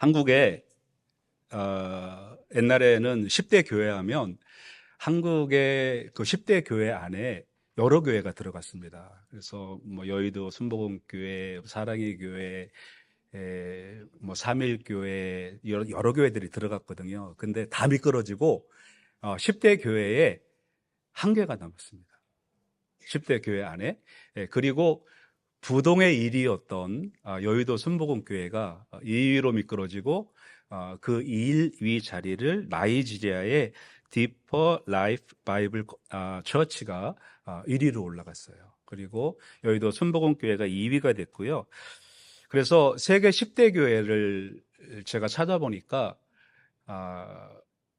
한국에 옛날에는 10대 교회 하면 한국의 그 10대 교회 안에 여러 교회가 들어갔습니다. 그래서 뭐 여의도 순복음교회, 사랑의 교회, 뭐 삼일교회 여러 교회들이 들어갔거든요. 근데 다 미끄러지고 10대 교회에 한 개가 남았습니다. 10대 교회 안에. 그리고 부동의 1위였던 여의도 순복음교회가 2위로 미끄러지고 그 1위 자리를 나이지리아의 디퍼 라이프 바이블 처치가 1위로 올라갔어요. 그리고 여의도 순복음교회가 2위가 됐고요. 그래서 세계 10대 교회를 제가 찾아보니까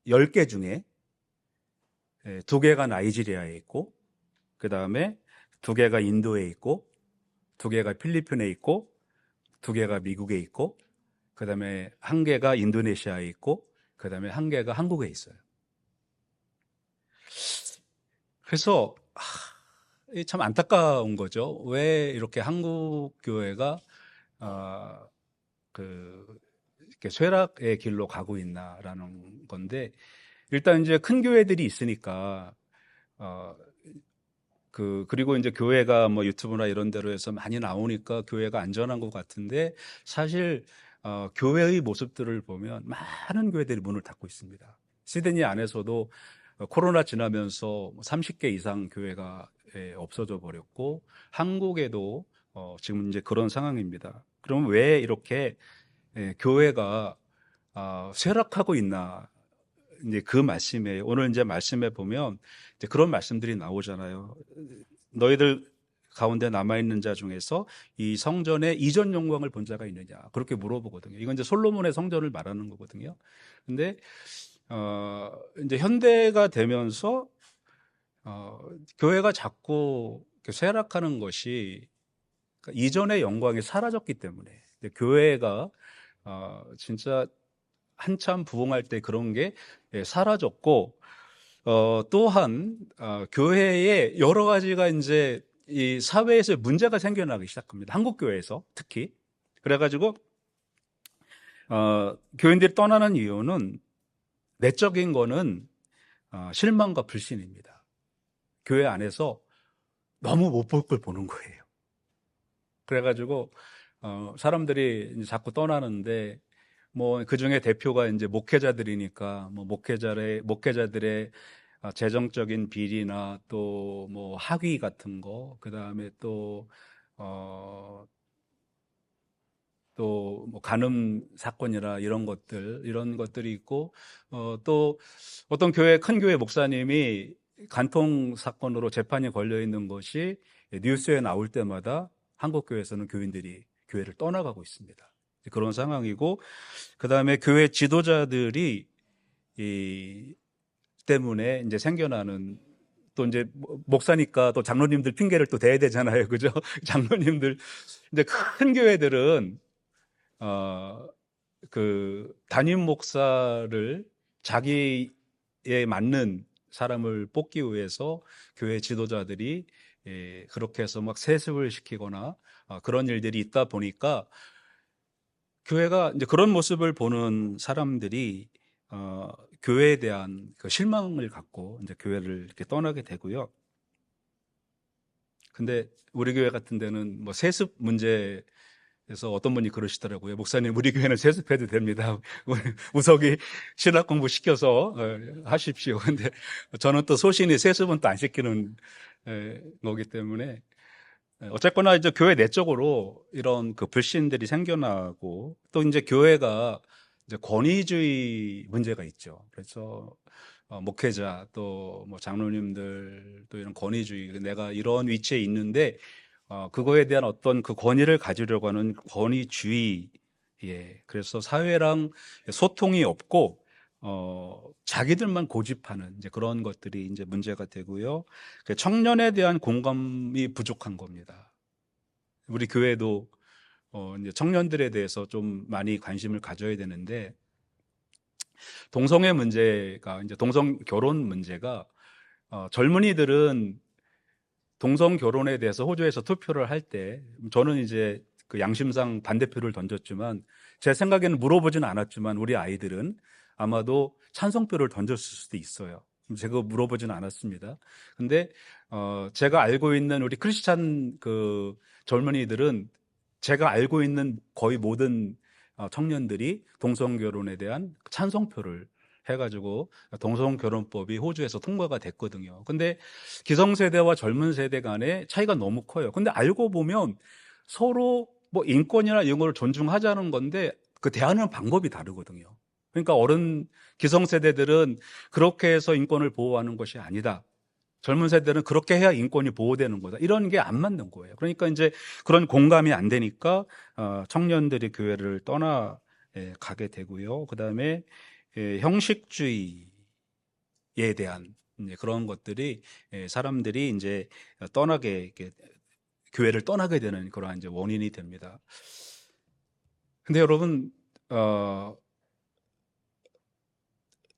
10개 중에 2개가 나이지리아에 있고, 그 다음에 2개가 인도에 있고, 2개가 필리핀에 있고, 2개가 미국에 있고, 그 다음에 1개가 인도네시아에 있고, 그 다음에 1개가 한국에 있어요. 그래서 참 안타까운 거죠. 왜 이렇게 한국 교회가 이렇게 쇠락의 길로 가고 있나라는 건데, 일단 이제 큰 교회들이 있으니까 그리고 이제 교회가 뭐 유튜브나 이런 데로 해서 많이 나오니까 교회가 안전한 것 같은데, 사실 교회의 모습들을 보면 많은 교회들이 문을 닫고 있습니다. 시드니 안에서도 코로나 지나면서 30개 이상 교회가 없어져 버렸고, 한국에도 지금 이제 그런 상황입니다. 그럼 왜 이렇게 교회가 쇠락하고 있나? 이제 그 말씀에, 오늘 이제 말씀에 보면 이제 그런 말씀들이 나오잖아요. 너희들 가운데 남아있는 자 중에서 이 성전의 이전 영광을 본 자가 있느냐, 그렇게 물어보거든요. 이건 이제 솔로몬의 성전을 말하는 거거든요. 근데 이제 현대가 되면서 교회가 자꾸 쇠락하는 것이, 그러니까 이전의 영광이 사라졌기 때문에, 교회가 진짜 한참 부흥할 때 그런 게 사라졌고, 또한 교회에 여러 가지가 이제 이 사회에서 문제가 생겨나기 시작합니다. 한국 교회에서 특히. 그래가지고 교인들이 떠나는 이유는, 내적인 거는 실망과 불신입니다. 교회 안에서 너무 못 볼 걸 보는 거예요. 그래가지고 사람들이 이제 자꾸 떠나는데, 뭐 그 중에 대표가 이제 목회자들이니까, 뭐 목회자들의 재정적인 비리나 또 뭐 학위 같은 거, 그 다음에 또 뭐 간음 사건이나 이런 것들이 있고, 또 어떤 큰 교회 목사님이 간통 사건으로 재판이 걸려 있는 것이 뉴스에 나올 때마다 한국 교회에서는 교인들이 교회를 떠나가고 있습니다. 그런 상황이고, 그 다음에 교회 지도자들이 이 때문에 이제 생겨나는, 또 이제 목사니까 또 장로님들 핑계를 또 대야 되잖아요, 그죠? 장로님들, 이제 큰 교회들은 그 담임 목사를 자기에 맞는 사람을 뽑기 위해서 교회 지도자들이 그렇게 해서 막 세습을 시키거나 그런 일들이 있다 보니까, 교회가 이제 그런 모습을 보는 사람들이 교회에 대한 그 실망을 갖고 이제 교회를 이렇게 떠나게 되고요. 근데 우리 교회 같은 데는 뭐 세습 문제에서 어떤 분이 그러시더라고요. 목사님, 우리 교회는 세습해도 됩니다. 우석이 신학 공부 시켜서 하십시오. 근데 저는 또 소신이 세습은 또 안 시키는 거기 때문에, 어쨌거나 이제 교회 내적으로 이런 그 불신들이 생겨나고, 또 이제 교회가 이제 권위주의 문제가 있죠. 그래서 목회자 또 뭐 장로님들 또 이런 권위주의, 내가 이런 위치에 있는데 그거에 대한 어떤 그 권위를 가지려고 하는 권위주의. 그래서 사회랑 소통이 없고 자기들만 고집하는 이제 그런 것들이 이제 문제가 되고요. 청년에 대한 공감이 부족한 겁니다. 우리 교회도 이제 청년들에 대해서 좀 많이 관심을 가져야 되는데, 동성애 문제가, 이제 동성 결혼 문제가, 젊은이들은 동성 결혼에 대해서 호주에서 투표를 할 때, 저는 이제 그 양심상 반대표를 던졌지만 제 생각에는 물어보지는 않았지만 우리 아이들은 아마도 찬성표를 던졌을 수도 있어요. 제가 물어보지는 않았습니다. 근데 제가 알고 있는 우리 크리스찬 그 젊은이들은 제가 알고 있는 거의 모든 청년들이 동성결혼에 대한 찬성표를 해가지고 동성결혼법이 호주에서 통과가 됐거든요. 근데 기성세대와 젊은 세대 간의 차이가 너무 커요. 근데 알고 보면 서로 뭐 인권이나 이런 걸 존중하자는 건데 그 대하는 방법이 다르거든요. 그러니까 기성세대들은 그렇게 해서 인권을 보호하는 것이 아니다. 젊은 세대는 그렇게 해야 인권이 보호되는 거다. 이런 게 안 맞는 거예요. 그러니까 이제 그런 공감이 안 되니까 청년들이 교회를 떠나 가게 되고요. 그다음에 형식주의에 대한 그런 것들이 사람들이 이제 교회를 떠나게 되는 그러한 이제 원인이 됩니다. 근데 여러분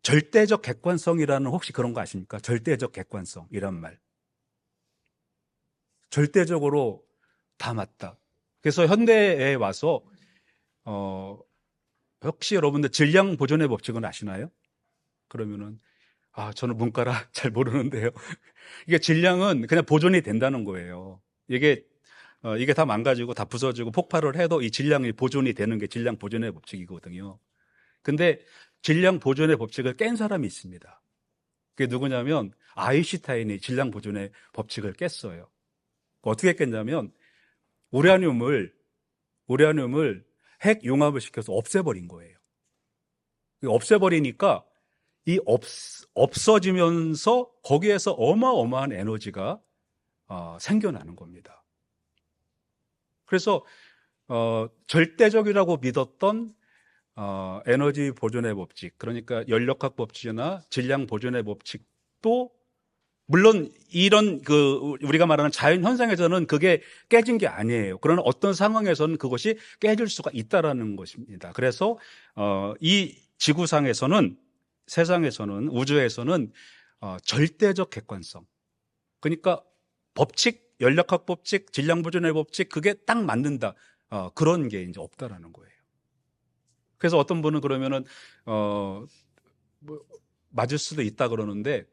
절대적 객관성이라는 혹시 그런 거 아십니까? 절대적 객관성 이란 말. 절대적으로 다 맞다. 그래서 현대에 와서 혹시 여러분들 질량 보존의 법칙은 아시나요? 그러면은 저는 문과라 잘 모르는데요. 이게 질량은 그냥 보존이 된다는 거예요. 이게 다 망가지고 다 부서지고 폭발을 해도 이 질량이 보존이 되는 게 질량 보존의 법칙이거든요. 근데 질량 보존의 법칙을 깬 사람이 있습니다. 그게 누구냐면 아인슈타인이 질량 보존의 법칙을 깼어요. 어떻게 깼냐면 우라늄을 핵 융합을 시켜서 없애버린 거예요. 없애버리니까 없어지면서 거기에서 어마어마한 에너지가 생겨나는 겁니다. 그래서 절대적이라고 믿었던 에너지 보존의 법칙, 그러니까 연력학 법칙이나 질량 보존의 법칙도 물론 이런 우리가 말하는 자연 현상에서는 그게 깨진 게 아니에요. 그러나 어떤 상황에서는 그것이 깨질 수가 있다라는 것입니다. 그래서 이 지구상에서는, 세상에서는, 우주에서는 절대적 객관성, 그러니까 법칙, 연력학 법칙, 질량 보존의 법칙, 그게 딱 맞는다, 그런 게 이제 없다라는 거예요. 그래서 어떤 분은 그러면은 맞을 수도 있다 그러는데,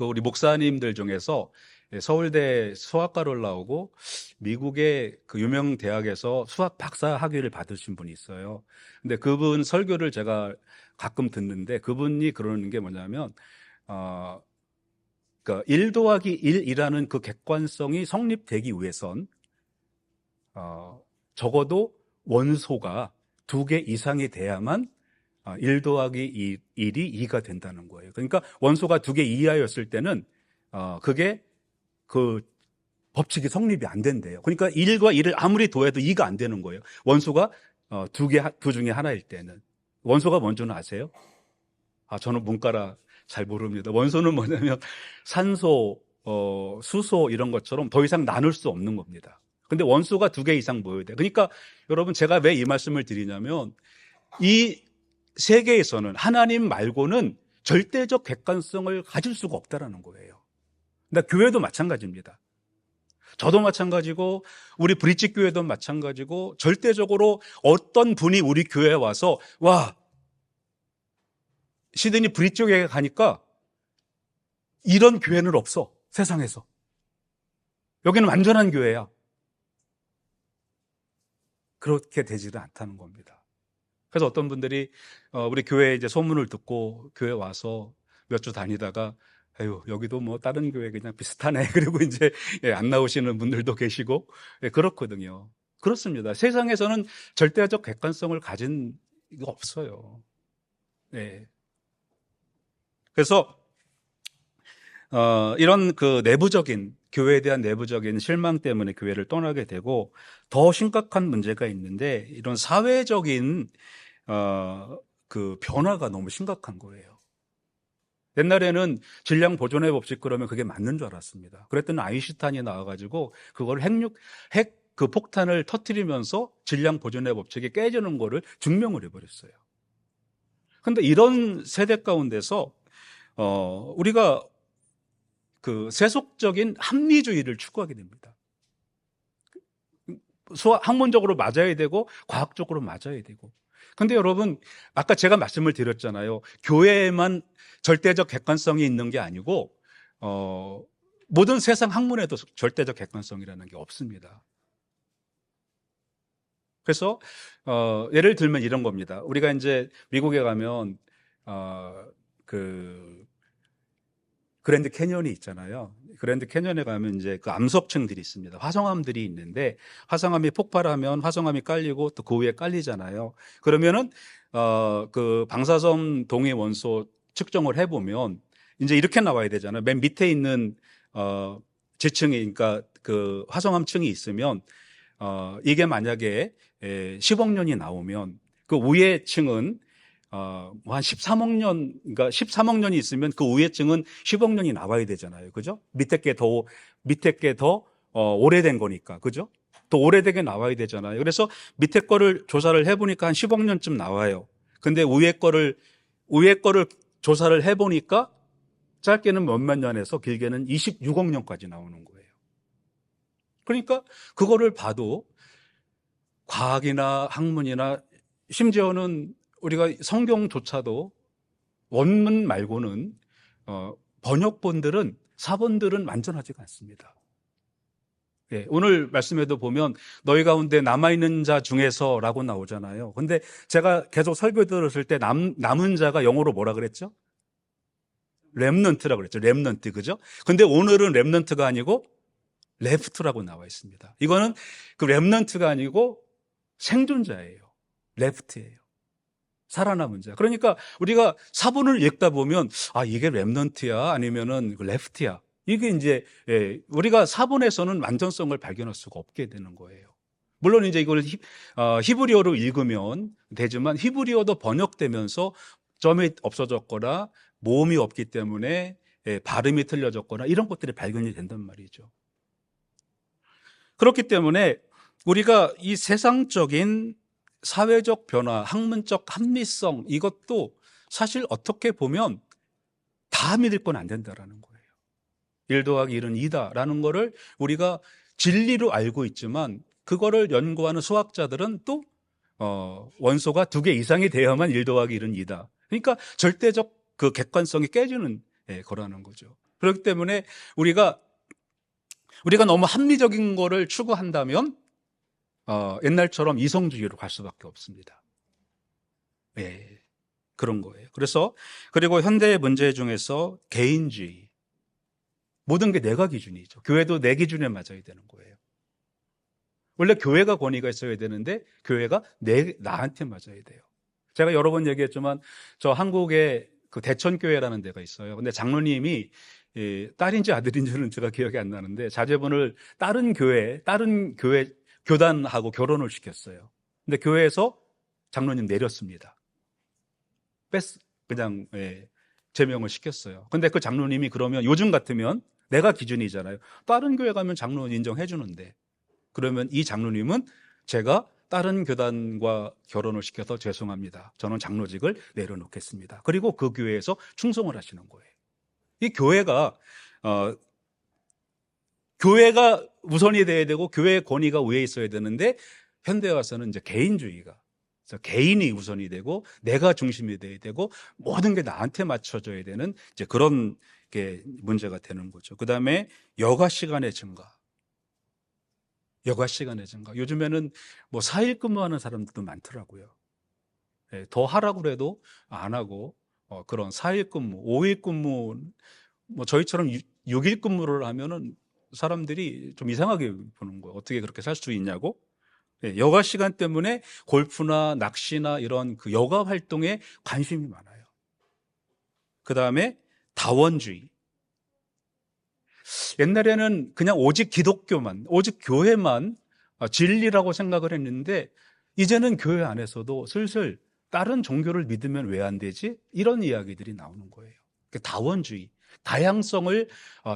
우리 목사님들 중에서 서울대 수학과를 나오고 미국의 그 유명 대학에서 수학 박사 학위를 받으신 분이 있어요. 근데 그분 설교를 제가 가끔 듣는데 그분이 그러는 게 뭐냐면 그러니까 1 더하기 1이라는 그 객관성이 성립되기 위해선 적어도 원소가 2개 이상이 돼야만 1 더하기 1이 2가 된다는 거예요. 그러니까 원소가 2개 이하였을 때는 그게 그 법칙이 성립이 안 된대요. 그러니까 1과 1을 아무리 더해도 2가 안 되는 거예요. 원소가 두 중에 하나일 때는. 원소가 뭔지는 아세요? 저는 문과라 잘 모릅니다. 원소는 뭐냐면 산소, 수소 이런 것처럼 더 이상 나눌 수 없는 겁니다. 근데 원소가 2개 이상 모여야 돼요. 그러니까 여러분, 제가 왜 이 말씀을 드리냐면 이 세계에서는 하나님 말고는 절대적 객관성을 가질 수가 없다라는 거예요. 근데 교회도 마찬가지입니다. 저도 마찬가지고 우리 브릿지 교회도 마찬가지고 절대적으로 어떤 분이 우리 교회에 와서 시드니 브릿지 교회에 가니까 이런 교회는 없어, 세상에서. 여기는 완전한 교회야. 그렇게 되지는 않다는 겁니다. 그래서 어떤 분들이 우리 교회 이제 소문을 듣고 교회 와서 몇 주 다니다가 여기도 뭐 다른 교회 그냥 비슷하네. 그리고 이제 안 나오시는 분들도 계시고 그렇거든요. 그렇습니다. 세상에서는 절대적 객관성을 가진 이거 없어요. 네. 그래서 이런 그 교회에 대한 내부적인 실망 때문에 교회를 떠나게 되고, 더 심각한 문제가 있는데 이런 사회적인 그 변화가 너무 심각한 거예요. 옛날에는 질량 보존의 법칙 그러면 그게 맞는 줄 알았습니다. 그랬더니 아인슈타인이 나와가지고 그걸 핵 그 폭탄을 터뜨리면서 질량 보존의 법칙이 깨지는 거를 증명을 해버렸어요. 근데 이런 세대 가운데서 우리가 그 세속적인 합리주의를 추구하게 됩니다. 학문적으로 맞아야 되고 과학적으로 맞아야 되고. 근데 여러분, 아까 제가 말씀을 드렸잖아요. 교회에만 절대적 객관성이 있는 게 아니고 모든 세상 학문에도 절대적 객관성이라는 게 없습니다. 그래서 예를 들면 이런 겁니다. 우리가 이제 미국에 가면 그 그랜드 캐니언이 있잖아요. 그랜드 캐니언에 가면 이제 그 암석층들이 있습니다. 화성암들이 있는데 화성암이 폭발하면 화성암이 깔리고 또 그 위에 깔리잖아요. 그러면은 그 방사선 동위 원소 측정을 해보면 이제 이렇게 나와야 되잖아요. 맨 밑에 있는 지층이, 그러니까 그 화성암층이 있으면 이게 만약에 10억 년이 나오면 그 위에 층은 한 13억 년, 그러니까 13억 년이 있으면 그 위에 층은 10억 년이 나와야 되잖아요. 그죠? 밑에 게 더 오래된 거니까. 그죠? 더 오래되게 나와야 되잖아요. 그래서 밑에 거를 조사를 해보니까 한 10억 년쯤 나와요. 근데 위에 거를 조사를 해보니까 짧게는 몇몇 년에서 길게는 26억 년까지 나오는 거예요. 그러니까 그거를 봐도 과학이나 학문이나 심지어는 우리가 성경조차도 원문 말고는 번역본들은 사본들은 완전하지가 않습니다. 예, 오늘 말씀에도 보면 너희 가운데 남아있는 자 중에서라고 나오잖아요. 근데 제가 계속 설교 들었을 때 남은 자가 영어로 뭐라 그랬죠? 렘넌트라고 그랬죠. 렘넌트, 그죠? 근데 오늘은 렘넌트가 아니고 레프트라고 나와 있습니다. 이거는 그 렘넌트가 아니고 생존자예요. 레프트예요. 살아남은 자. 그러니까 우리가 사본을 읽다 보면 이게 렘넌트야 아니면은 레프트야. 이게 이제 우리가 사본에서는 완전성을 발견할 수가 없게 되는 거예요. 물론 이제 이걸 히브리어로 읽으면 되지만 히브리어도 번역되면서 점이 없어졌거나 모음이 없기 때문에 발음이 틀려졌거나 이런 것들이 발견이 된단 말이죠. 그렇기 때문에 우리가 이 세상적인 사회적 변화, 학문적 합리성, 이것도 사실 어떻게 보면 다 믿을 건 안 된다라는 거예요. 1 더하기 1은 2다라는 거를 우리가 진리로 알고 있지만 그거를 연구하는 수학자들은 또 원소가 2개 이상이 돼야만 1 더하기 1은 2다. 그러니까 절대적 그 객관성이 깨지는 거라는 거죠. 그렇기 때문에 우리가 너무 합리적인 거를 추구한다면 옛날처럼 이성주의로 갈 수밖에 없습니다. 예, 그런 거예요. 그리고 현대의 문제 중에서 개인주의. 모든 게 내가 기준이죠. 교회도 내 기준에 맞아야 되는 거예요. 원래 교회가 권위가 있어야 되는데 교회가 나한테 맞아야 돼요. 제가 여러 번 얘기했지만 저 한국에 그 대천교회라는 데가 있어요. 근데 장로님이 딸인지 아들인지는 제가 기억이 안 나는데 자제분을 다른 교회 교단하고 결혼을 시켰어요. 근데 교회에서 장로님 내렸습니다. 그냥 제명을 시켰어요. 근데 그 장로님이 그러면 요즘 같으면 내가 기준이잖아요. 다른 교회 가면 장로는 인정해 주는데 그러면 이 장로님은 제가 다른 교단과 결혼을 시켜서 죄송합니다. 저는 장로직을 내려놓겠습니다. 그리고 그 교회에서 충성을 하시는 거예요. 이 교회가 우선이 돼야 되고 교회의 권위가 위에 있어야 되는데 현대에 와서는 이제 개인주의가, 그래서 개인이 우선이 되고 내가 중심이 돼야 되고 모든 게 나한테 맞춰져야 되는 이제 그런 게 문제가 되는 거죠. 그다음에 여가 시간의 증가. 요즘에는 뭐 4일 근무하는 사람들도 많더라고요. 더 하라고 그래도 안 하고 그런 4일 근무, 5일 근무, 뭐 저희처럼 6일 근무를 하면은 사람들이 좀 이상하게 보는 거예요. 어떻게 그렇게 살 수 있냐고. 여가 시간 때문에 골프나 낚시나 이런 그 여가 활동에 관심이 많아요. 그 다음에 다원주의. 옛날에는 그냥 오직 기독교만, 오직 교회만 진리라고 생각을 했는데 이제는 교회 안에서도 슬슬 다른 종교를 믿으면 왜 안 되지? 이런 이야기들이 나오는 거예요. 다원주의, 다양성을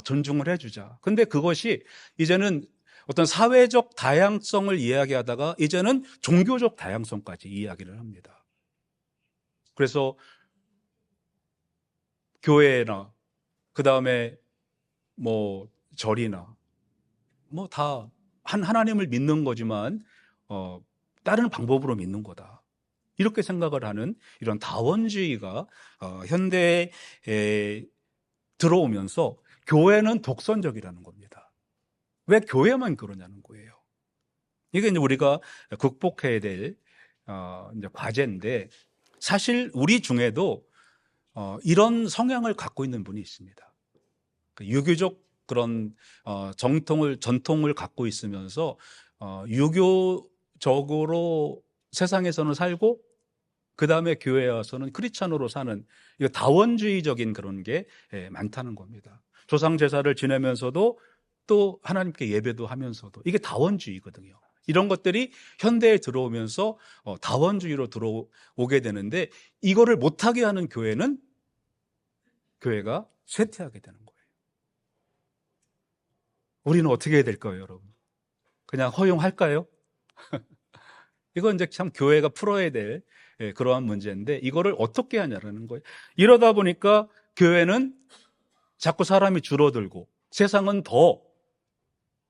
존중을 해주자. 근데 그것이 이제는 어떤 사회적 다양성을 이야기하다가 이제는 종교적 다양성까지 이야기를 합니다. 그래서 교회나 그 다음에 뭐 절이나 뭐 다 한 하나님을 믿는 거지만 다른 방법으로 믿는 거다. 이렇게 생각을 하는 이런 다원주의가 현대에 들어오면서 교회는 독선적이라는 겁니다. 왜 교회만 그러냐는 거예요. 이게 이제 우리가 극복해야 될 이제 과제인데, 사실 우리 중에도 이런 성향을 갖고 있는 분이 있습니다. 유교적 그런 전통을 갖고 있으면서 유교적으로 세상에서는 살고, 그 다음에 교회에 와서는 크리스찬으로 사는, 이거 다원주의적인 그런 게 많다는 겁니다. 조상 제사를 지내면서도 또 하나님께 예배도 하면서도, 이게 다원주의거든요. 이런 것들이 현대에 들어오면서 다원주의로 들어오게 되는데, 이거를 못하게 하는 교회가 쇠퇴하게 되는 거예요. 우리는 어떻게 해야 될까요, 여러분? 그냥 허용할까요? 이건 이제 참 교회가 풀어야 될 그러한 문제인데, 이거를 어떻게 하냐라는 거예요. 이러다 보니까 교회는 자꾸 사람이 줄어들고, 세상은 더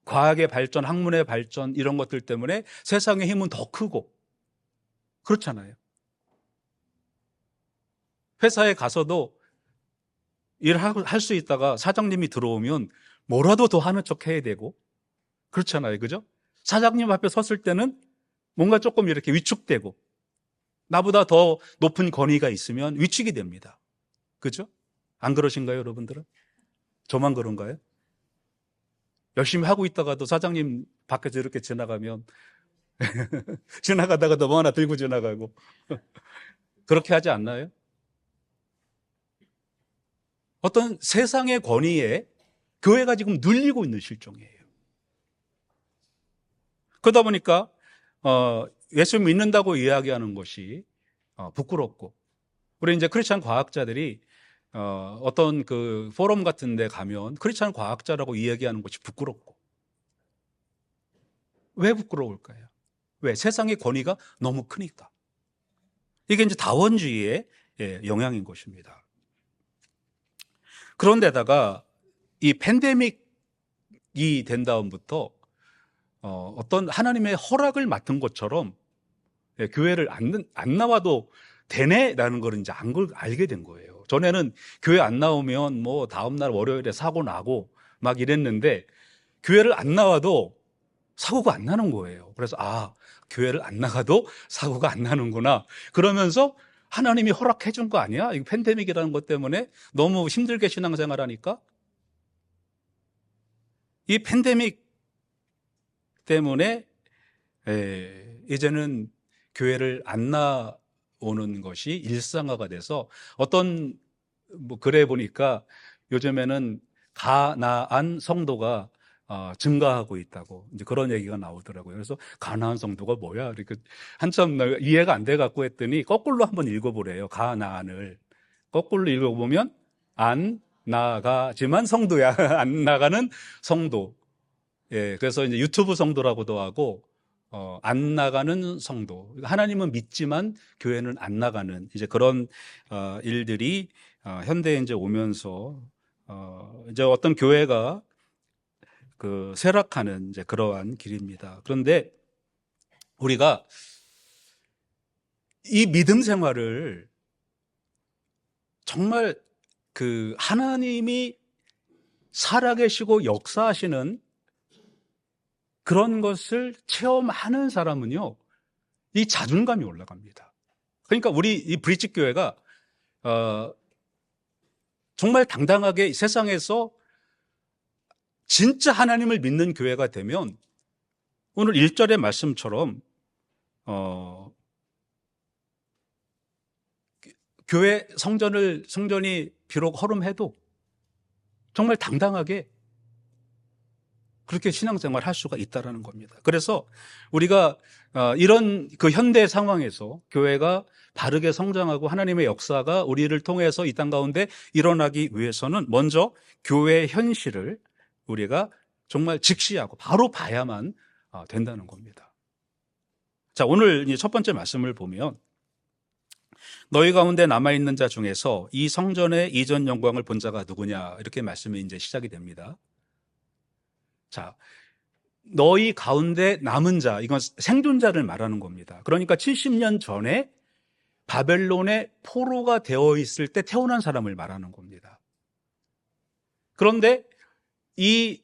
과학의 발전, 학문의 발전, 이런 것들 때문에 세상의 힘은 더 크고, 그렇잖아요. 회사에 가서도 일할 수 있다가 사장님이 들어오면 뭐라도 더 하는 척 해야 되고, 그렇잖아요. 그죠? 사장님 앞에 섰을 때는 뭔가 조금 이렇게 위축되고, 나보다 더 높은 권위가 있으면 위축이 됩니다. 그죠? 안 그러신가요, 여러분들은? 저만 그런가요? 열심히 하고 있다가도 사장님 밖에서 이렇게 지나가면 지나가다가 뭐 하나 들고 지나가고 그렇게 하지 않나요? 어떤 세상의 권위에 교회가 지금 눌리고 있는 실정이에요. 그러다 보니까 예수 믿는다고 이야기하는 것이 부끄럽고, 우리 이제 크리스찬 과학자들이 어떤 그 포럼 같은 데 가면 크리스찬 과학자라고 이야기하는 것이 부끄럽고. 왜 부끄러울까요? 왜? 세상의 권위가 너무 크니까. 이게 이제 다원주의의 영향인 것입니다. 그런데다가 이 팬데믹이 된 다음부터 어떤 하나님의 허락을 맡은 것처럼 교회를 안 나와도 되네라는 걸 이제 알게 된 거예요. 전에는 교회 안 나오면 뭐 다음날 월요일에 사고 나고 막 이랬는데, 교회를 안 나와도 사고가 안 나는 거예요. 그래서 교회를 안 나가도 사고가 안 나는구나. 그러면서 하나님이 허락해 준 거 아니야? 이 팬데믹이라는 것 때문에 너무 힘들게 신앙생활하니까. 이 팬데믹 때문에 이제는 교회를 안 나오는 것이 일상화가 돼서, 어떤 글에 보니까 요즘에는 가나안 성도가 증가하고 있다고, 이제 그런 얘기가 나오더라고요. 그래서 가나안 성도가 뭐야? 이렇게 한참 이해가 안 돼 갖고 했더니 거꾸로 한번 읽어보래요. 가나안을 거꾸로 읽어보면 안 나가지만 성도야. 안 나가는 성도. 그래서 이제 유튜브 성도라고도 하고, 안 나가는 성도. 하나님은 믿지만 교회는 안 나가는, 이제 그런 일들이 현대에 이제 오면서 이제 어떤 교회가 그 쇠락하는 이제 그러한 길입니다. 그런데 우리가 이 믿음 생활을 정말 그 하나님이 살아계시고 역사하시는 그런 것을 체험하는 사람은요, 이 자존감이 올라갑니다. 그러니까 우리 이 브릿지 교회가 정말 당당하게 세상에서 진짜 하나님을 믿는 교회가 되면, 오늘 1절의 말씀처럼 교회 성전이 비록 허름해도 정말 당당하게 그렇게 신앙생활을 할 수가 있다는 겁니다. 그래서 우리가 이런 그 현대 상황에서 교회가 바르게 성장하고 하나님의 역사가 우리를 통해서 이 땅 가운데 일어나기 위해서는 먼저 교회의 현실을 우리가 정말 직시하고 바로 봐야만 된다는 겁니다. 자, 오늘 첫 번째 말씀을 보면, 너희 가운데 남아있는 자 중에서 이 성전의 이전 영광을 본 자가 누구냐, 이렇게 말씀이 이제 시작이 됩니다. 자, 너희 가운데 남은 자, 이건 생존자를 말하는 겁니다. 그러니까 70년 전에 바벨론의 포로가 되어 있을 때 태어난 사람을 말하는 겁니다. 그런데 이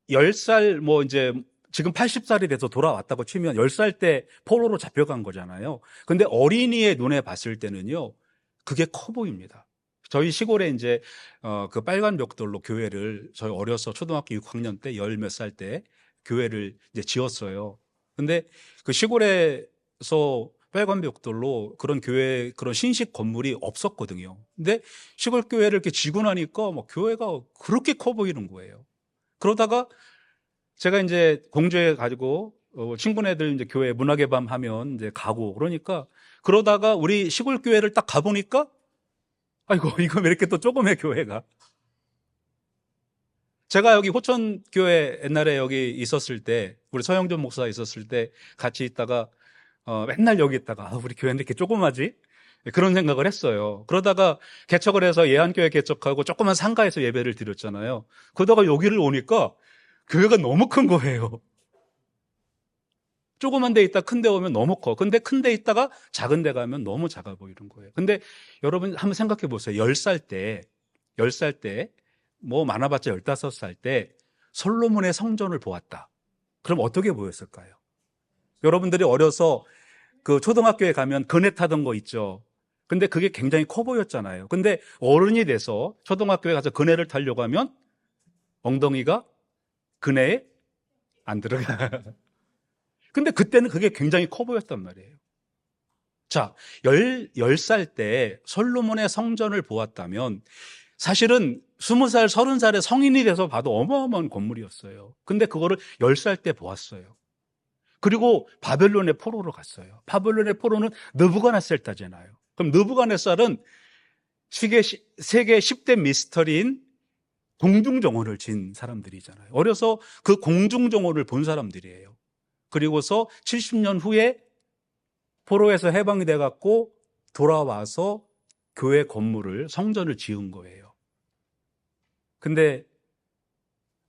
10살, 뭐 이제 지금 80살이 돼서 돌아왔다고 치면 10살 때 포로로 잡혀간 거잖아요. 근데 어린이의 눈에 봤을 때는요, 그게 커 보입니다. 저희 시골에 이제 그 빨간 벽돌로 교회를 저희 어려서 초등학교 6학년 때 열 몇 살 때 교회를 이제 지었어요. 근데 그 시골에서 빨간 벽돌로 그런 교회, 그런 신식 건물이 없었거든요. 근데 시골 교회를 이렇게 지고 나니까 막 교회가 그렇게 커 보이는 거예요. 그러다가 제가 이제 공주에 가지고 친구네들 이제 교회 문화의 밤 하면 이제 가고 그러니까, 그러다가 우리 시골 교회를 딱 가보니까 아이고 이거 왜 이렇게 또 조그매 교회가. 제가 여기 호천 교회 옛날에 여기 있었을 때, 우리 서영준 목사 있었을 때 같이 있다가 맨날 여기 있다가 우리 교회인데 이렇게 조그마지? 그런 생각을 했어요. 그러다가 개척을 해서 예한교회 개척하고 조그만 상가에서 예배를 드렸잖아요. 그러다가 여기를 오니까 교회가 너무 큰 거예요. 조그만 데 있다 큰 데 오면 너무 커. 근데 큰 데 있다가 작은 데 가면 너무 작아 보이는 거예요. 근데 여러분 한번 생각해 보세요. 10살 때, 뭐 많아봤자 15살 때 솔로몬의 성전을 보았다. 그럼 어떻게 보였을까요? 여러분들이 어려서 그 초등학교에 가면 그네 타던 거 있죠. 근데 그게 굉장히 커 보였잖아요. 근데 어른이 돼서 초등학교에 가서 그네를 타려고 하면 엉덩이가 그네에 안 들어가. 근데 그때는 그게 굉장히 커 보였단 말이에요. 자, 10살 때 솔로몬의 성전을 보았다면 사실은 20살, 30살에 성인이 돼서 봐도 어마어마한 건물이었어요. 근데 그거를 10살 때 보았어요. 그리고 바벨론의 포로로 갔어요. 바벨론의 포로는 느부갓네살 때잖아요. 그럼 느부갓네살은 세계 10대 미스터리인 공중정원을 진 사람들이잖아요. 어려서 그 공중정원을 본 사람들이에요. 그리고서 70년 후에 포로에서 해방이 돼갖고 돌아와서 교회 건물을, 성전을 지은 거예요. 근데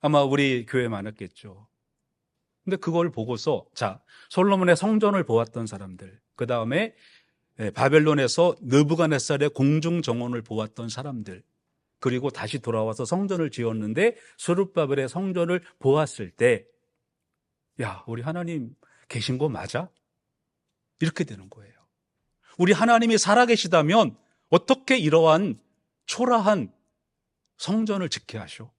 아마 우리 교회 많았겠죠. 근데 그걸 보고서, 자, 솔로몬의 성전을 보았던 사람들, 그 다음에 바벨론에서 느부갓네살의 공중정원을 보았던 사람들, 그리고 다시 돌아와서 성전을 지었는데 스룹바벨의 성전을 보았을 때, 야, 우리 하나님 계신 거 맞아? 이렇게 되는 거예요. 우리 하나님이 살아계시다면 어떻게 이러한 초라한 성전을 짓게 하셔?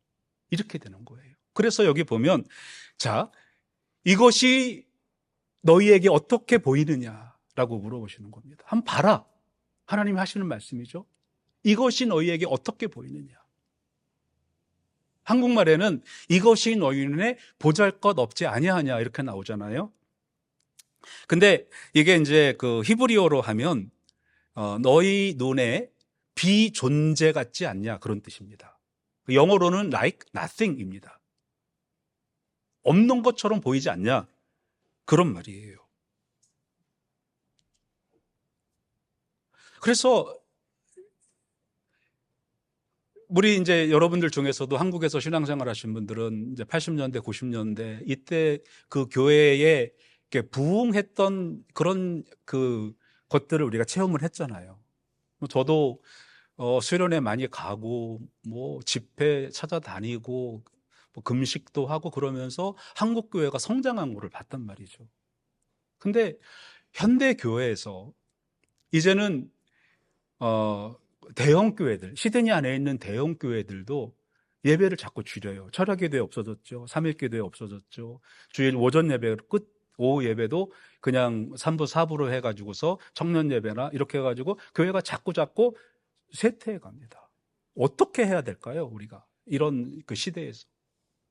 이렇게 되는 거예요. 그래서 여기 보면, 자, 이것이 너희에게 어떻게 보이느냐라고 물어보시는 겁니다. 한번 봐라. 하나님이 하시는 말씀이죠. 이것이 너희에게 어떻게 보이느냐. 한국말에는 이것이 너희 눈에 보잘것 없지 아니하냐 이렇게 나오잖아요. 근데 이게 이제 그 히브리어로 하면 너희 눈에 비존재 같지 않냐 그런 뜻입니다. 영어로는 like nothing입니다. 없는 것처럼 보이지 않냐 그런 말이에요. 그래서 우리 이제 여러분들 중에서도 한국에서 신앙생활 하신 분들은 이제 80년대, 90년대 이때 그 교회에 이렇게 부흥했던 그런 그 것들을 우리가 체험을 했잖아요. 저도 수련회 많이 가고 뭐 집회 찾아다니고 뭐 금식도 하고 그러면서 한국 교회가 성장한 거를 봤단 말이죠. 근데 현대 교회에서 이제는 대형 교회들, 시드니 안에 있는 대형 교회들도 예배를 자꾸 줄여요. 철학기도회 없어졌죠. 삼일기도회 없어졌죠. 주일 오전 예배 끝, 오후 예배도 그냥 3부, 4부로 해가지고서 청년 예배나 이렇게 해가지고 교회가 자꾸 쇠퇴해 갑니다. 어떻게 해야 될까요? 우리가 이런 그 시대에서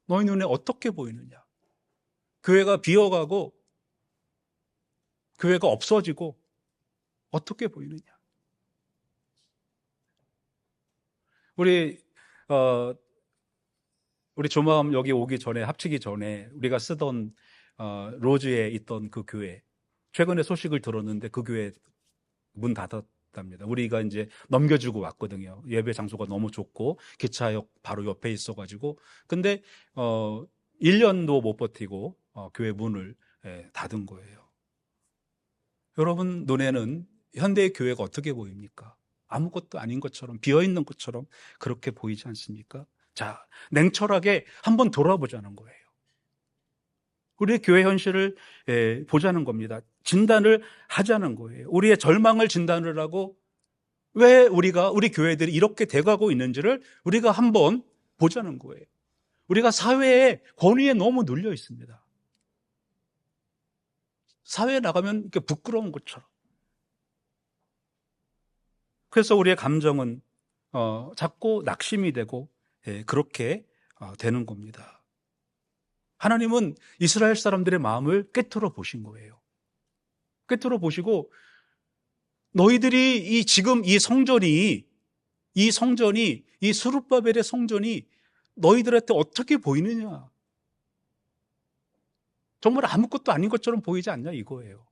너희 눈에 어떻게 보이느냐? 교회가 비어가고 교회가 없어지고 어떻게 보이느냐? 우리 조마음 여기 오기 전에, 합치기 전에 우리가 쓰던 로즈에 있던 그 교회, 최근에 소식을 들었는데 그 교회 문 닫았답니다. 우리가 이제 넘겨주고 왔거든요. 예배 장소가 너무 좋고 기차역 바로 옆에 있어가지고. 근데 1년도 못 버티고 교회 문을 닫은 거예요. 여러분 눈에는 현대의 교회가 어떻게 보입니까? 아무것도 아닌 것처럼, 비어있는 것처럼 그렇게 보이지 않습니까? 자, 냉철하게 한번 돌아보자는 거예요. 우리의 교회 현실을 보자는 겁니다. 진단을 하자는 거예요. 우리의 절망을 진단을 하고 왜 우리 교회들이 이렇게 돼가고 있는지를 우리가 한번 보자는 거예요. 우리가 사회의 권위에 너무 눌려 있습니다. 사회에 나가면 이렇게 부끄러운 것처럼. 그래서 우리의 감정은 자꾸 낙심이 되고 그렇게 되는 겁니다. 하나님은 이스라엘 사람들의 마음을 꿰뚫어 보신 거예요. 꿰뚫어 보시고 너희들이 지금 이 성전이 이 스룹바벨의 성전이 너희들한테 어떻게 보이느냐? 정말 아무것도 아닌 것처럼 보이지 않냐 이거예요.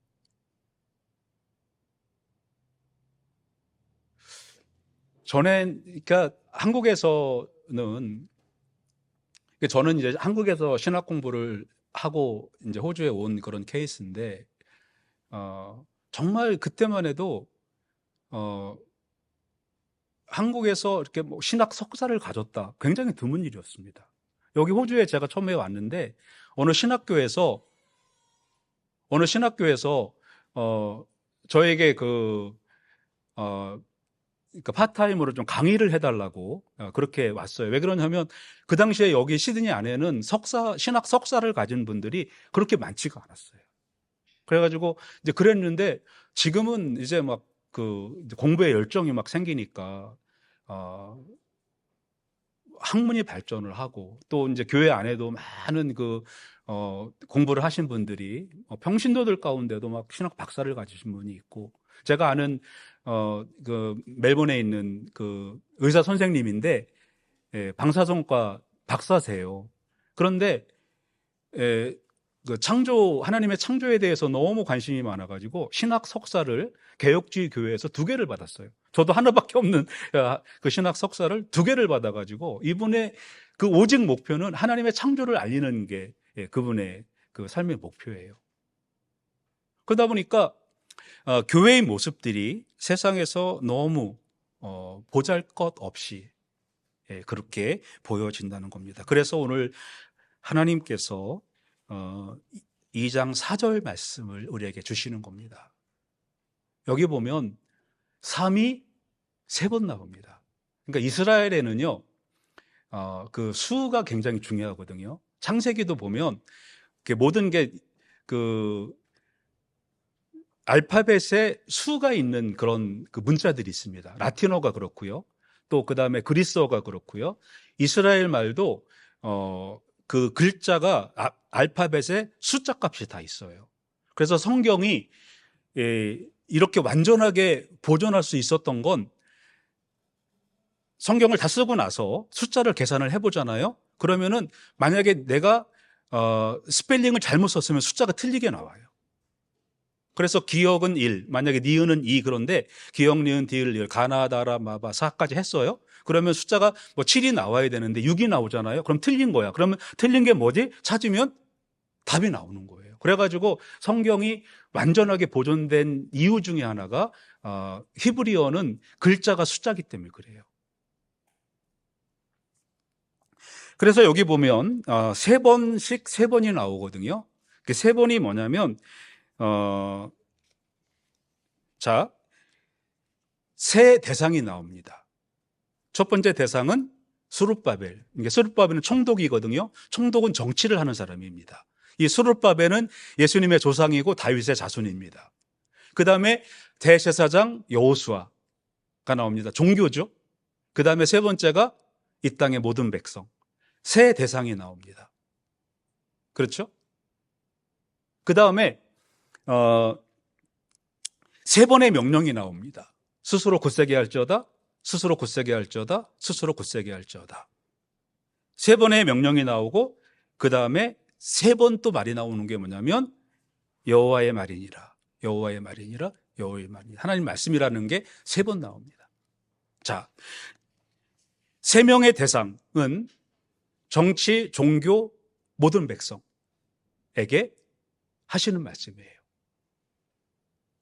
전에 그러니까 한국에서는 저는 이제 한국에서 신학 공부를 하고 이제 호주에 온 그런 케이스인데 정말 그때만 해도 한국에서 이렇게 뭐 신학 석사를 가졌다 굉장히 드문 일이었습니다. 여기 호주에 제가 처음에 왔는데 어느 신학교에서 저에게 그러니까 파트타임으로 좀 강의를 해달라고 그렇게 왔어요. 왜 그러냐면 그 당시에 여기 시드니 안에는 신학 석사를 가진 분들이 그렇게 많지가 않았어요. 그래가지고 이제 그랬는데 지금은 이제 막 공부에 열정이 막 생기니까 학문이 발전을 하고 또 이제 교회 안에도 많은 공부를 하신 분들이 평신도들 가운데도 막 신학 박사를 가지신 분이 있고 제가 아는 멜번에 있는 의사 선생님인데 방사선과 박사세요. 그런데 하나님의 창조에 대해서 너무 관심이 많아가지고 신학 석사를 개혁주의 교회에서 2개를 받았어요. 저도 하나밖에 없는 그 신학 석사를 2개를 받아가지고 이분의 오직 목표는 하나님의 창조를 알리는 게 그분의 삶의 목표예요. 그러다 보니까 교회의 모습들이 세상에서 너무 보잘것없이 그렇게 보여진다는 겁니다. 그래서 오늘 하나님께서 2장 4절 말씀을 우리에게 주시는 겁니다. 여기 보면 3이 3번 나옵니다. 그러니까 이스라엘에는요 그 수가 굉장히 중요하거든요. 창세기도 보면 모든 게 알파벳에 수가 있는 그런 문자들이 있습니다. 라틴어가 그렇고요. 또 그 다음에 그리스어가 그렇고요. 이스라엘 말도 그 글자가 알파벳에 숫자 값이 다 있어요. 그래서 성경이 이렇게 완전하게 보존할 수 있었던 건 성경을 다 쓰고 나서 숫자를 계산을 해보잖아요. 그러면은 만약에 내가 스펠링을 잘못 썼으면 숫자가 틀리게 나와요. 그래서 기역은 1, 만약에 니은은 2 그런데 기역, 니은, 디을, 리을, 가나다라, 마바, 사까지 했어요. 그러면 숫자가 7이 나와야 되는데 6이 나오잖아요. 그럼 틀린 거야. 그러면 틀린 게 뭐지? 찾으면 답이 나오는 거예요. 그래가지고 성경이 완전하게 보존된 이유 중에 하나가 히브리어는 글자가 숫자기 때문에 그래요. 그래서 여기 보면 3번씩 3번이 나오거든요. 그 3번이 뭐냐면 세 대상이 나옵니다. 첫 번째 대상은 스룹바벨. 스룹바벨은 총독이거든요. 총독은 정치를 하는 사람입니다. 이 스룹바벨은 예수님의 조상이고 다윗의 자손입니다. 그 다음에 대제사장 여호수아가 나옵니다. 종교죠. 그 다음에 3번째가 이 땅의 모든 백성. 세 대상이 나옵니다. 그렇죠? 그 다음에 3번의 명령이 나옵니다. 스스로 굳세게 할지어다, 스스로 굳세게 할지어다, 스스로 굳세게 할지어다. 3번의 명령이 나오고 그 다음에 3번 또 말이 나오는 게 뭐냐면 여호와의 말이니라, 여호와의 말이니라, 여호와의 말이니라. 하나님 말씀이라는 게 3번 나옵니다. 자, 3명의 대상은 정치, 종교, 모든 백성에게 하시는 말씀이에요.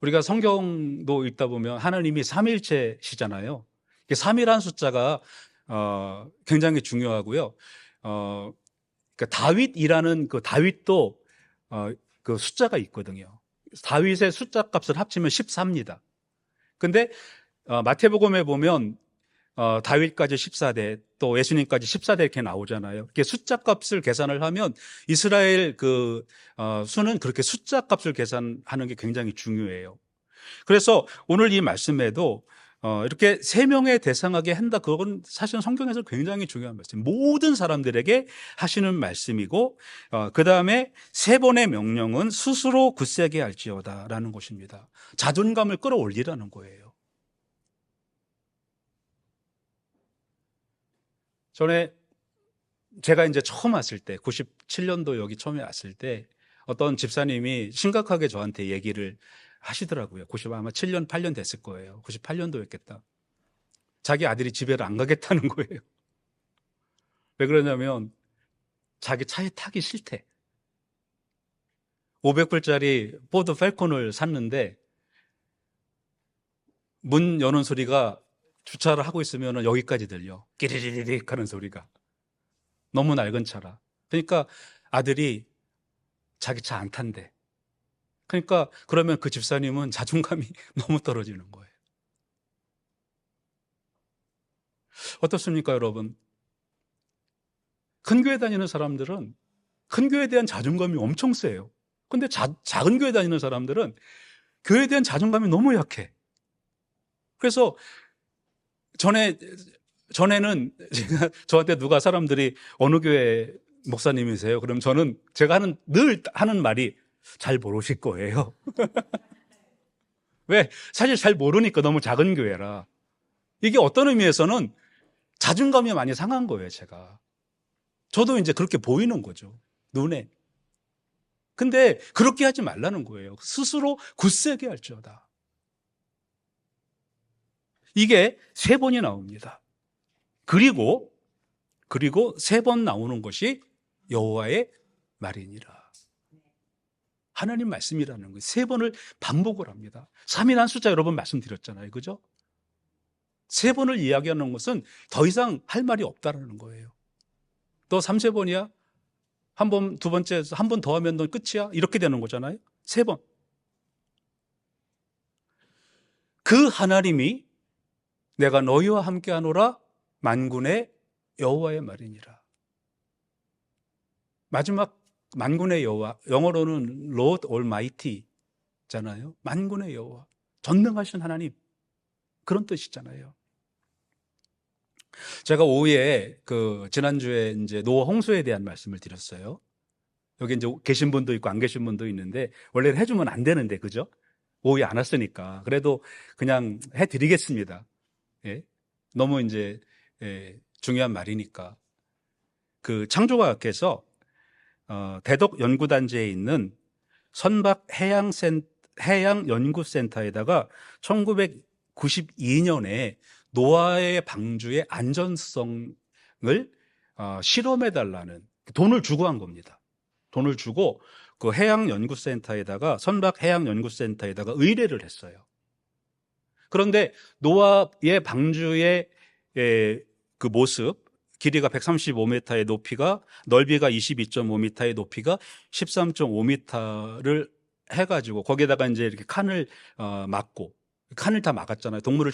우리가 성경도 읽다 보면 하나님이 삼일체시잖아요. 3이라는 숫자가 굉장히 중요하고요. 그러니까 다윗이라는 그 다윗도 그 숫자가 있거든요. 다윗의 숫자 값을 합치면 14입니다. 근데 마태복음에 보면 다윗까지 14대, 또 예수님까지 14대 이렇게 나오잖아요. 이렇게 숫자 값을 계산을 하면 이스라엘 수는 그렇게 숫자 값을 계산하는 게 굉장히 중요해요. 그래서 오늘 이 말씀에도 이렇게 세 명에 대상하게 한다. 그건 사실 성경에서 굉장히 중요한 말씀. 모든 사람들에게 하시는 말씀이고, 그 다음에 세 번의 명령은 스스로 굳세게 할지어다라는 것입니다. 자존감을 끌어올리라는 거예요. 전에 제가 이제 처음 왔을 때, 97년도 여기 처음에 왔을 때 어떤 집사님이 심각하게 저한테 얘기를 하시더라고요. 아마 7년, 8년 됐을 거예요. 98년도였겠다. 자기 아들이 집에를 안 가겠다는 거예요. 왜 그러냐면 자기 차에 타기 싫대. 500불짜리 포드 펠콘을 샀는데 문 여는 소리가 주차를 하고 있으면 여기까지 들려. 끼리리릭 하는 소리가. 너무 낡은 차라. 그러니까 아들이 자기 차 안 탄대. 그러니까 그러면 그 집사님은 자존감이 너무 떨어지는 거예요. 어떻습니까, 여러분? 큰 교회 다니는 사람들은 큰 교회에 대한 자존감이 엄청 세요. 근데 작은 교회 다니는 사람들은 교회에 대한 자존감이 너무 약해. 그래서 전에는 저한테 누가 사람들이 어느 교회 목사님이세요? 그럼 제가 늘 하는 말이 잘 모르실 거예요. 왜? 사실 잘 모르니까. 너무 작은 교회라. 이게 어떤 의미에서는 자존감이 많이 상한 거예요, 제가. 저도 이제 그렇게 보이는 거죠, 눈에. 근데 그렇게 하지 말라는 거예요. 스스로 굳세게 할지어다. 이게 3번이 나옵니다. 그리고 3번 나오는 것이 여호와의 말이니라. 하나님 말씀이라는 거예요. 3번을 반복을 합니다. 3이라는 숫자 여러 번 말씀드렸잖아요. 그죠? 3번을 이야기하는 것은 더 이상 할 말이 없다는 거예요. 너 3세번이야? 한 번, 두 번째, 한 번 더 하면 너 끝이야? 이렇게 되는 거잖아요. 3번. 그 하나님이 내가 너희와 함께 하노라 만군의 여호와의 말이니라. 마지막 만군의 여호와, 영어로는 Lord Almighty잖아요. 만군의 여호와, 전능하신 하나님, 그런 뜻이잖아요. 제가 오후에 지난주에 이제 노아 홍수에 대한 말씀을 드렸어요. 여기 이제 계신 분도 있고 안 계신 분도 있는데 원래는 해주면 안 되는데, 그죠? 오후에 안 왔으니까 그래도 그냥 해드리겠습니다. 예? 너무 이제 중요한 말이니까. 창조과학에서 대덕연구단지에 있는 선박 해양연구센터에다가 1992년에 노아의 방주의 안전성을 실험해달라는 돈을 주고 한 겁니다. 돈을 주고 그 선박 해양연구센터에다가 의뢰를 했어요. 그런데 노아의 방주의 그 모습, 길이가 135m의 넓이가 22.5m의 높이가 13.5m를 해가지고 거기에다가 이제 이렇게 칸을 막고, 칸을 다 막았잖아요. 동물을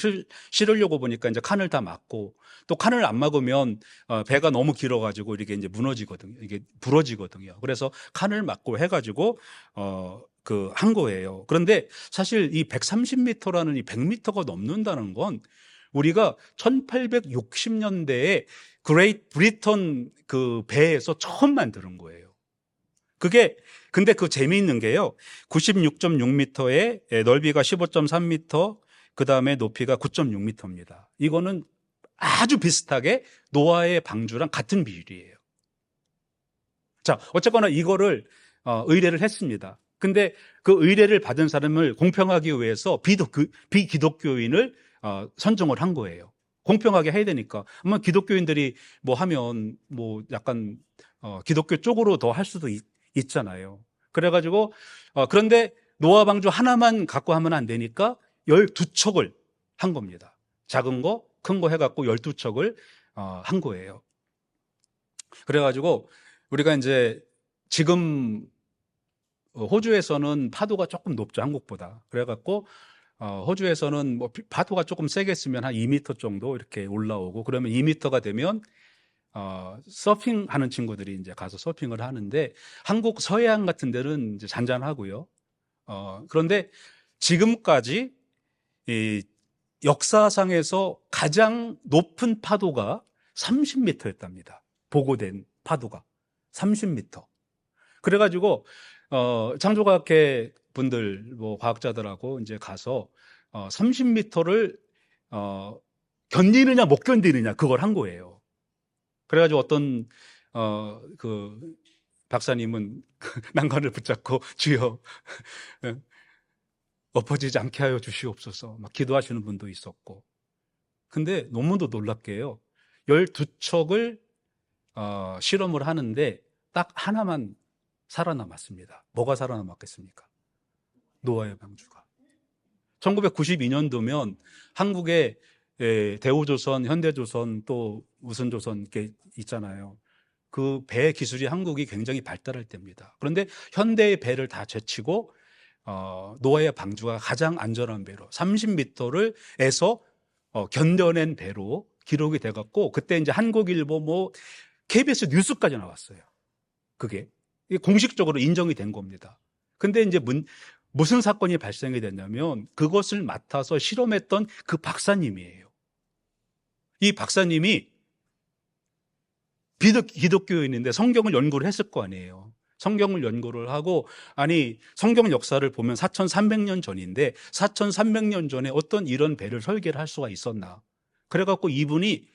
실으려고 보니까 이제 칸을 다 막고, 또 칸을 안 막으면 배가 너무 길어가지고 이게 이제 무너지거든요. 이게 부러지거든요. 그래서 칸을 막고 해가지고 한 거예요. 그런데 사실 이 130m라는 이 100m가 넘는다는 건 우리가 1860년대에 그레이트 브리턴 배에서 처음 만드는 거예요. 근데 재미있는 게요, 96.6m에 넓이가 15.3m, 그 다음에 높이가 9.6m입니다. 이거는 아주 비슷하게 노아의 방주랑 같은 비율이에요. 자, 어쨌거나 이거를 의뢰를 했습니다. 근데 그 의뢰를 받은 사람을 공평하기 위해서 비기독교인을 선정을 한 거예요. 공평하게 해야 되니까. 아마 기독교인들이 뭐 하면 약간 기독교 쪽으로 더 할 수도 있잖아요. 그래가지고 그런데 노아 방주 하나만 갖고 하면 안 되니까 12척을 한 겁니다. 작은 거, 큰 거 해갖고 12척을 한 거예요. 그래가지고 우리가 이제 지금 호주에서는 파도가 조금 높죠, 한국보다. 그래갖고 호주에서는 뭐 파도가 조금 세게 쓰면 한 2m 정도 이렇게 올라오고, 그러면 2m가 되면 서핑 하는 친구들이 이제 가서 서핑을 하는데, 한국 서해안 같은 데는 이제 잔잔하고요. 그런데 지금까지 이 역사상에서 가장 높은 파도가 30m였답니다. 보고된 파도가 30m. 그래가지고 창조과학회 분들, 뭐 과학자들하고 이제 가서 30m를 견디느냐 못 견디느냐 그걸 한 거예요. 그래가지고 어떤 그 박사님은 난간을 붙잡고 주여 엎어지지 않게 하여 주시옵소서 막 기도하시는 분도 있었고. 근데 너무도 놀랍게요, 12척을 실험을 하는데 딱 하나만 살아남았습니다. 뭐가 살아남았겠습니까? 노아의 방주가. 1992년도면 한국에 대우조선, 현대조선, 또 우선조선 이렇게 있잖아요. 그 배 기술이 한국이 굉장히 발달할 때입니다. 그런데 현대의 배를 다 제치고 노아의 방주가 가장 안전한 배로 30m를 에서 견뎌낸 배로 기록이 돼갖고, 그때 이제 한국일보 뭐 KBS 뉴스까지 나왔어요. 그게 공식적으로 인정이 된 겁니다. 근데 이제 무슨 사건이 발생이 됐냐면, 그것을 맡아서 실험했던 그 박사님이에요. 이 박사님이 기독교인인데 성경을 연구를 했을 거 아니에요. 성경을 연구를 하고, 아니 성경 역사를 보면 4300년 전인데 4300년 전에 어떤 이런 배를 설계를 할 수가 있었나. 그래갖고 이분이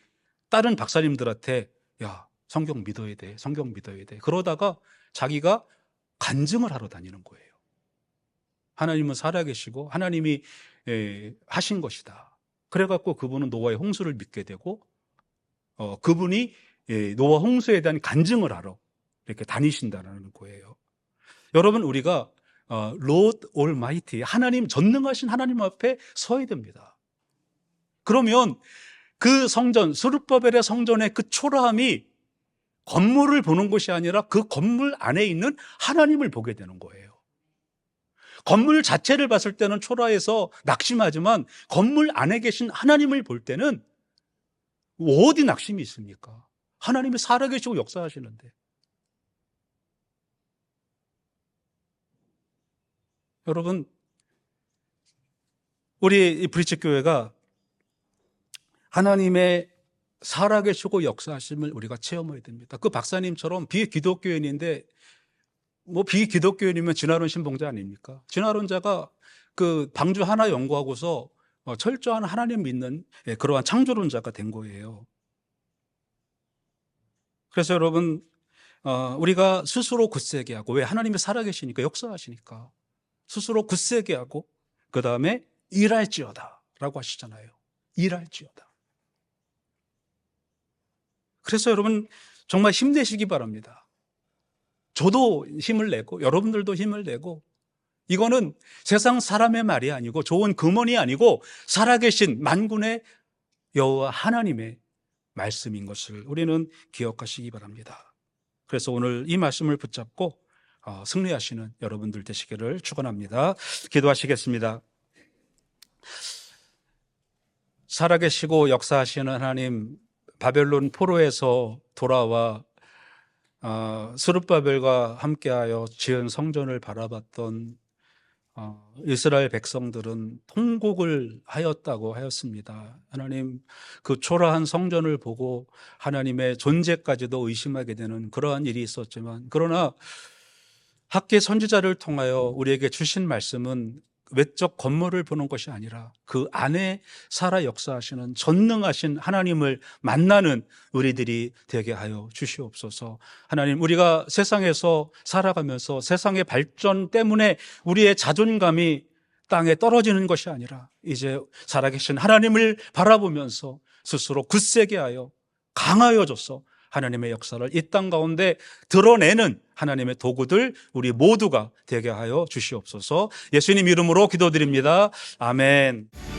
다른 박사님들한테 야, 성경 믿어야 돼, 성경 믿어야 돼. 그러다가 자기가 간증을 하러 다니는 거예요. 하나님은 살아계시고 하나님이 하신 것이다. 그래갖고 그분은 노아의 홍수를 믿게 되고, 그분이 노아 홍수에 대한 간증을 하러 이렇게 다니신다는 거예요. 여러분, 우리가 Lord Almighty, 하나님, 전능하신 하나님 앞에 서야 됩니다. 그러면 그 성전, 스룹바벨의 성전의 그 초라함이 건물을 보는 것이 아니라 그 건물 안에 있는 하나님을 보게 되는 거예요. 건물 자체를 봤을 때는 초라해서 낙심하지만 건물 안에 계신 하나님을 볼 때는 어디 낙심이 있습니까? 하나님이 살아계시고 역사하시는데. 여러분, 우리 브리치 교회가 하나님의 살아계시고 역사하심을 우리가 체험해야 됩니다. 그 박사님처럼 비기독교인인데, 뭐 비기독교인이면 진화론 신봉자 아닙니까? 진화론자가 그 방주 하나 연구하고서 철저한 하나님 믿는 그러한 창조론자가 된 거예요. 그래서 여러분, 우리가 스스로 굳세게 하고, 왜? 하나님이 살아계시니까, 역사하시니까 스스로 굳세게 하고, 그 다음에 일할지어다 라고 하시잖아요. 일할지어다. 그래서 여러분, 정말 힘내시기 바랍니다. 저도 힘을 내고 여러분들도 힘을 내고, 이거는 세상 사람의 말이 아니고 좋은 금원이 아니고 살아계신 만군의 여호와 하나님의 말씀인 것을 우리는 기억하시기 바랍니다. 그래서 오늘 이 말씀을 붙잡고 승리하시는 여러분들 되시기를 축원합니다. 기도하시겠습니다. 살아계시고 역사하시는 하나님, 바벨론 포로에서 돌아와 스룹바벨과 함께하여 지은 성전을 바라봤던 이스라엘 백성들은 통곡을 하였다고 하였습니다. 하나님, 그 초라한 성전을 보고 하나님의 존재까지도 의심하게 되는 그러한 일이 있었지만, 그러나 학계 선지자를 통하여 우리에게 주신 말씀은 외적 건물을 보는 것이 아니라 그 안에 살아 역사하시는 전능하신 하나님을 만나는 우리들이 되게 하여 주시옵소서. 하나님, 우리가 세상에서 살아가면서 세상의 발전 때문에 우리의 자존감이 땅에 떨어지는 것이 아니라 이제 살아계신 하나님을 바라보면서 스스로 굳세게 하여 강하여져서 하나님의 역사를 이 땅 가운데 드러내는 하나님의 도구들 우리 모두가 되게 하여 주시옵소서. 예수님 이름으로 기도드립니다. 아멘.